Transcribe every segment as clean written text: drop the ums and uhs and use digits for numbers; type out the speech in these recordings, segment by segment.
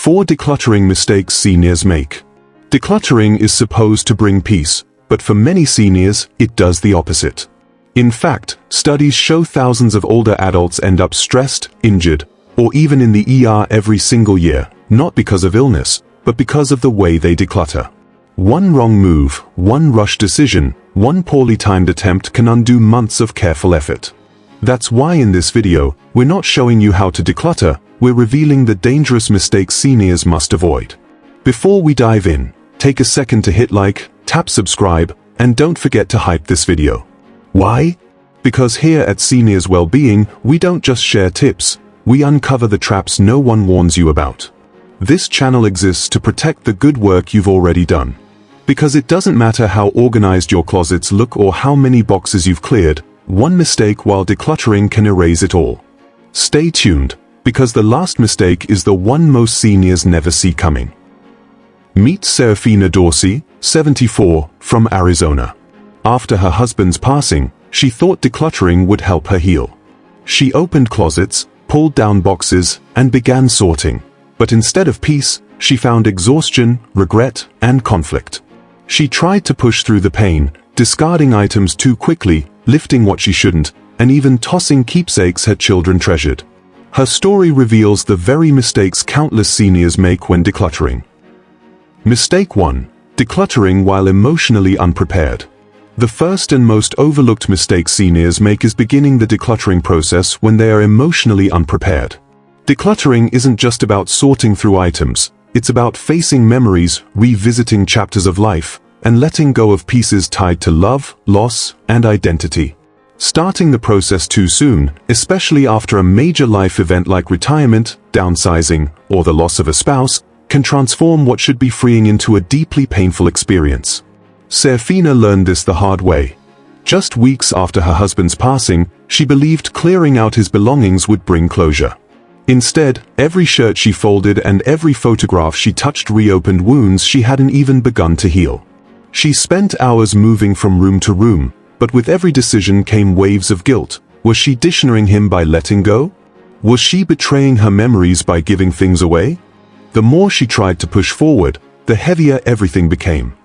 4 decluttering mistakes seniors make. Decluttering is supposed to bring peace, but for many seniors, it does the opposite. In fact, studies show thousands of older adults end up stressed, injured, or even in the ER every single year, not because of illness, but because of the way they declutter. One wrong move, one rush decision, one poorly timed attempt can undo months of careful effort. That's why in this video, we're not showing you how to declutter, we're revealing the dangerous mistakes seniors must avoid. Before we dive in, take a second to hit like, tap subscribe, and don't forget to hype this video. Why? Because here at Seniors Wellbeing, we don't just share tips, we uncover the traps no one warns you about. This channel exists to protect the good work you've already done. Because it doesn't matter how organized your closets look or how many boxes you've cleared, one mistake while decluttering can erase it all. Stay tuned, because the last mistake is the one most seniors never see coming. Meet Seraphina, 74, from Arizona. After her husband's passing, she thought decluttering would help her heal. She opened closets, pulled down boxes, and began sorting. But instead of peace, she found exhaustion, regret, and conflict. She tried to push through the pain, discarding items too quickly, lifting what she shouldn't, and even tossing keepsakes her children treasured. Her story reveals the very mistakes countless seniors make when decluttering. Mistake 1. Decluttering while emotionally unprepared. The first and most overlooked mistake seniors make is beginning the decluttering process when they are emotionally unprepared. Decluttering isn't just about sorting through items, it's about facing memories, revisiting chapters of life, and letting go of pieces tied to love, loss, and identity. Starting the process too soon, especially after a major life event like retirement, downsizing, or the loss of a spouse, can transform what should be freeing into a deeply painful experience. Seraphina learned this the hard way. Just weeks after her husband's passing, she believed clearing out his belongings would bring closure. Instead, every shirt she folded and every photograph she touched reopened wounds she hadn't even begun to heal. She spent hours moving from room to room, but with every decision came waves of guilt. Was she dishonoring him by letting go? Was she betraying her memories by giving things away? The more she tried to push forward, the heavier everything became.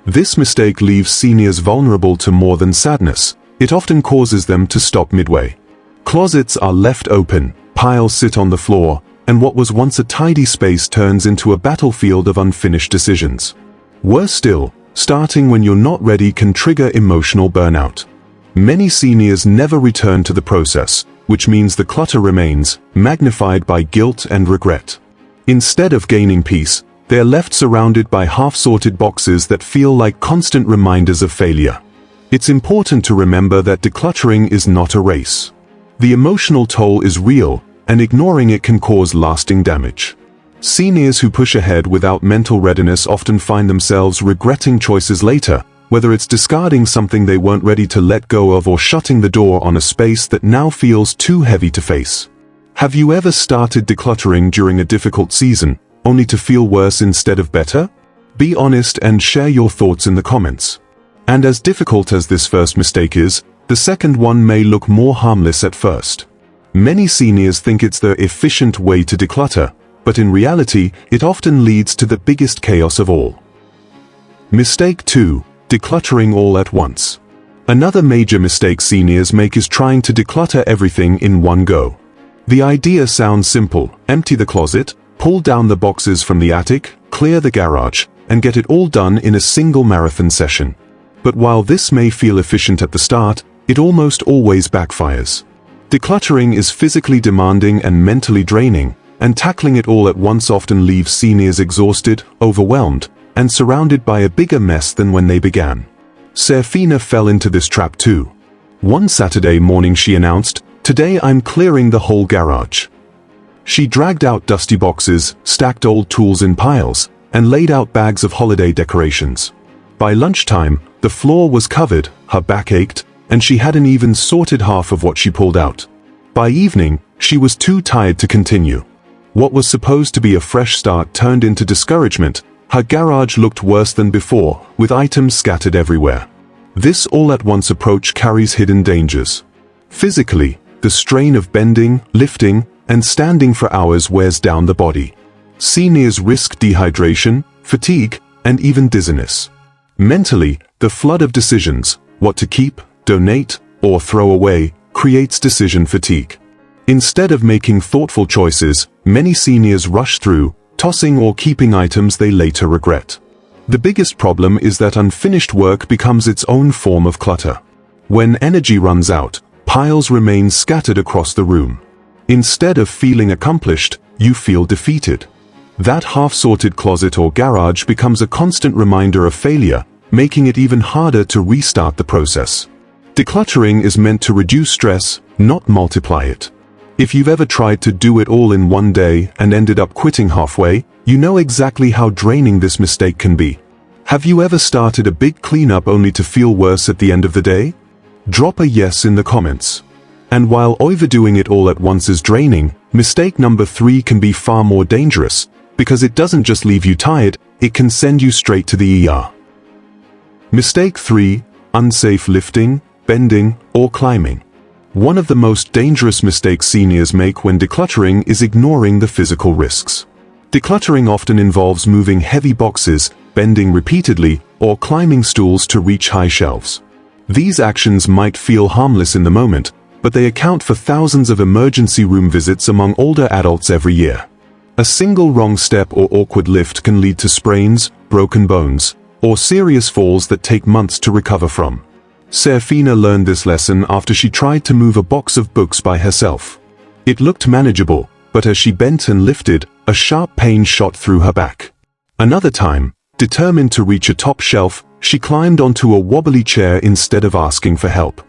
This mistake leaves seniors vulnerable to more than sadness. It often causes them to stop midway. Closets are left open, piles sit on the floor, and what was once a tidy space turns into a battlefield of unfinished decisions. Worse still, starting when you're not ready can trigger emotional burnout. Many seniors never return to the process, which means the clutter remains, magnified by guilt and regret. Instead of gaining peace, they are left surrounded by half-sorted boxes that feel like constant reminders of failure. It's important to remember that decluttering is not a race. The emotional toll is real, and ignoring it can cause lasting damage. Seniors who push ahead without mental readiness often find themselves regretting choices later, whether it's discarding something they weren't ready to let go of or shutting the door on a space that now feels too heavy to face. Have you ever started decluttering during a difficult season, only to feel worse instead of better? Be honest and share your thoughts in the comments. And as difficult as this first mistake is, the second one may look more harmless at first. Many seniors think it's the efficient way to declutter, but in reality, it often leads to the biggest chaos of all. Mistake 2. Decluttering all at once. Another major mistake seniors make is trying to declutter everything in one go. The idea sounds simple: empty the closet, pull down the boxes from the attic, clear the garage, and get it all done in a single marathon session. But while this may feel efficient at the start, it almost always backfires. Decluttering is physically demanding and mentally draining, and tackling it all at once often leaves seniors exhausted, overwhelmed, and surrounded by a bigger mess than when they began. Seraphina fell into this trap too. One Saturday morning she announced, "Today I'm clearing the whole garage." She dragged out dusty boxes, stacked old tools in piles, and laid out bags of holiday decorations. By lunchtime, the floor was covered, her back ached, and she hadn't even sorted half of what she pulled out. By evening, she was too tired to continue. What was supposed to be a fresh start turned into discouragement. Her garage looked worse than before, with items scattered everywhere. This all-at-once approach carries hidden dangers. Physically, the strain of bending, lifting, and standing for hours wears down the body. Seniors risk dehydration, fatigue, and even dizziness. Mentally, the flood of decisions, what to keep, donate, or throw away, creates decision fatigue. Instead of making thoughtful choices, many seniors rush through, tossing or keeping items they later regret. The biggest problem is that unfinished work becomes its own form of clutter. When energy runs out, piles remain scattered across the room. Instead of feeling accomplished, you feel defeated. That half-sorted closet or garage becomes a constant reminder of failure, making it even harder to restart the process. Decluttering is meant to reduce stress, not multiply it. If you've ever tried to do it all in one day and ended up quitting halfway, you know exactly how draining this mistake can be. Have you ever started a big cleanup only to feel worse at the end of the day? Drop a yes in the comments. And while overdoing it all at once is draining, mistake number 3 can be far more dangerous, because it doesn't just leave you tired, it can send you straight to the ER. Mistake 3, unsafe lifting, bending, or climbing. One of the most dangerous mistakes seniors make when decluttering is ignoring the physical risks. Decluttering often involves moving heavy boxes, bending repeatedly, or climbing stools to reach high shelves. These actions might feel harmless in the moment, but they account for thousands of emergency room visits among older adults every year. A single wrong step or awkward lift can lead to sprains, broken bones, or serious falls that take months to recover from. Seraphina learned this lesson after she tried to move a box of books by herself. It looked manageable, but as she bent and lifted, a sharp pain shot through her back. Another time, determined to reach a top shelf, she climbed onto a wobbly chair instead of asking for help.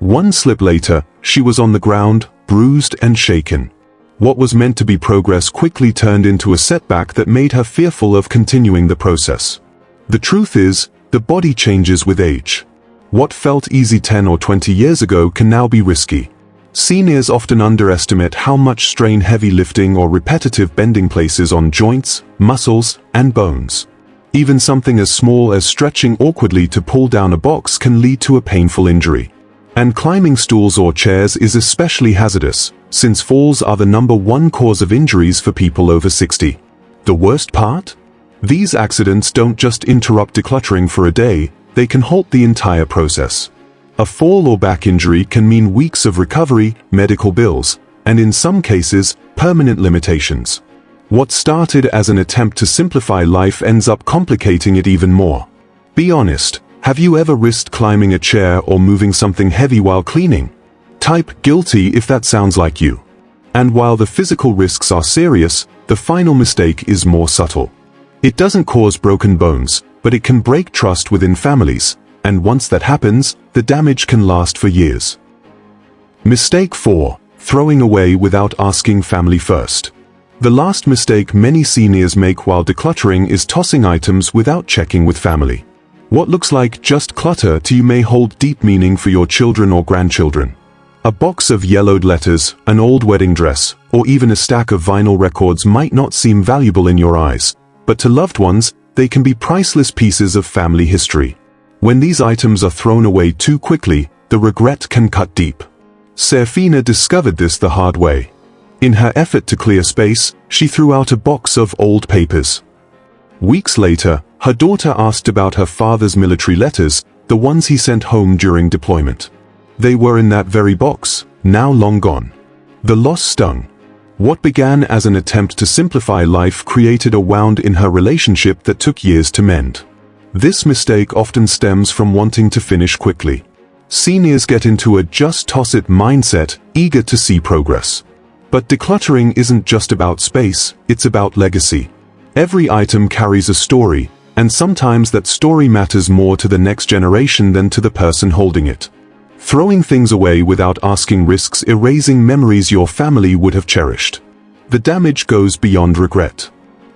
One slip later, she was on the ground, bruised and shaken. What was meant to be progress quickly turned into a setback that made her fearful of continuing the process. The truth is, the body changes with age. What felt easy 10 or 20 years ago can now be risky. Seniors often underestimate how much strain heavy lifting or repetitive bending places on joints, muscles, and bones. Even something as small as stretching awkwardly to pull down a box can lead to a painful injury. And climbing stools or chairs is especially hazardous, since falls are the #1 cause of injuries for people over 60. The worst part? These accidents don't just interrupt decluttering for a day, they can halt the entire process. A fall or back injury can mean weeks of recovery, medical bills, and in some cases, permanent limitations. What started as an attempt to simplify life ends up complicating it even more. Be honest, have you ever risked climbing a chair or moving something heavy while cleaning? Type guilty if that sounds like you. And while the physical risks are serious, the final mistake is more subtle. It doesn't cause broken bones, but it can break trust within families, and once that happens, the damage can last for years. Mistake 4. Throwing away without asking family first. The last mistake many seniors make while decluttering is tossing items without checking with family. What looks like just clutter to you may hold deep meaning for your children or grandchildren. A box of yellowed letters, an old wedding dress, or even a stack of vinyl records might not seem valuable in your eyes, but to loved ones, they can be priceless pieces of family history. When these items are thrown away too quickly, the regret can cut deep. Seraphina discovered this the hard way. In her effort to clear space, she threw out a box of old papers. Weeks later, her daughter asked about her father's military letters, the ones he sent home during deployment. They were in that very box, now long gone. The loss stung. What began as an attempt to simplify life created a wound in her relationship that took years to mend. This mistake often stems from wanting to finish quickly. Seniors get into a just-toss-it mindset, eager to see progress. But decluttering isn't just about space, it's about legacy. Every item carries a story, and sometimes that story matters more to the next generation than to the person holding it. Throwing things away without asking risks erasing memories your family would have cherished. The damage goes beyond regret.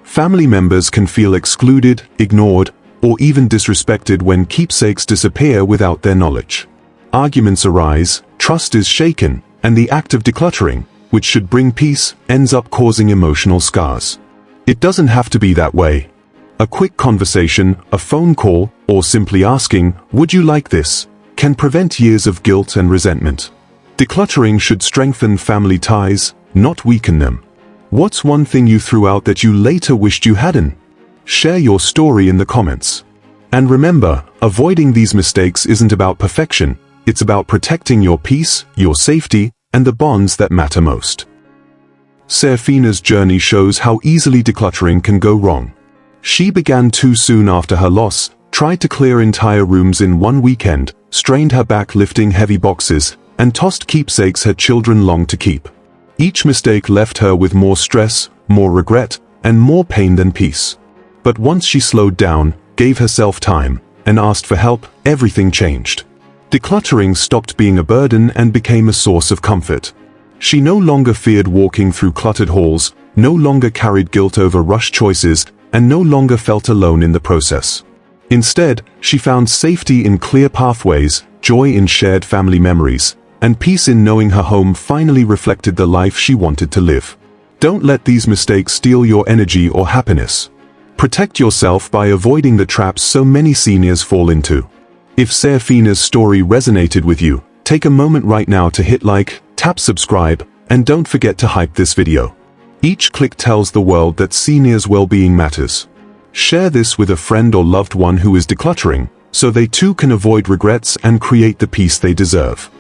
Family members can feel excluded, ignored, or even disrespected when keepsakes disappear without their knowledge. Arguments arise, trust is shaken, and the act of decluttering, which should bring peace, ends up causing emotional scars. It doesn't have to be that way. A quick conversation, a phone call, or simply asking, "Would you like this?" can prevent years of guilt and resentment. Decluttering should strengthen family ties, not weaken them. What's one thing you threw out that you later wished you hadn't? Share your story in the comments. And remember, avoiding these mistakes isn't about perfection, it's about protecting your peace, your safety, and the bonds that matter most. Seraphina's journey shows how easily decluttering can go wrong. She began too soon after her loss, tried to clear entire rooms in one weekend, strained her back lifting heavy boxes, and tossed keepsakes her children longed to keep. Each mistake left her with more stress, more regret, and more pain than peace. But once she slowed down, gave herself time, and asked for help, everything changed. Decluttering stopped being a burden and became a source of comfort. She no longer feared walking through cluttered halls, no longer carried guilt over rushed choices, and no longer felt alone in the process. Instead, she found safety in clear pathways, joy in shared family memories, and peace in knowing her home finally reflected the life she wanted to live. Don't let these mistakes steal your energy or happiness. Protect yourself by avoiding the traps so many seniors fall into. If Seraphina's story resonated with you, take a moment right now to hit like, tap subscribe, and don't forget to hype this video. Each click tells the world that seniors' well-being matters. Share this with a friend or loved one who is decluttering, so they too can avoid regrets and create the peace they deserve.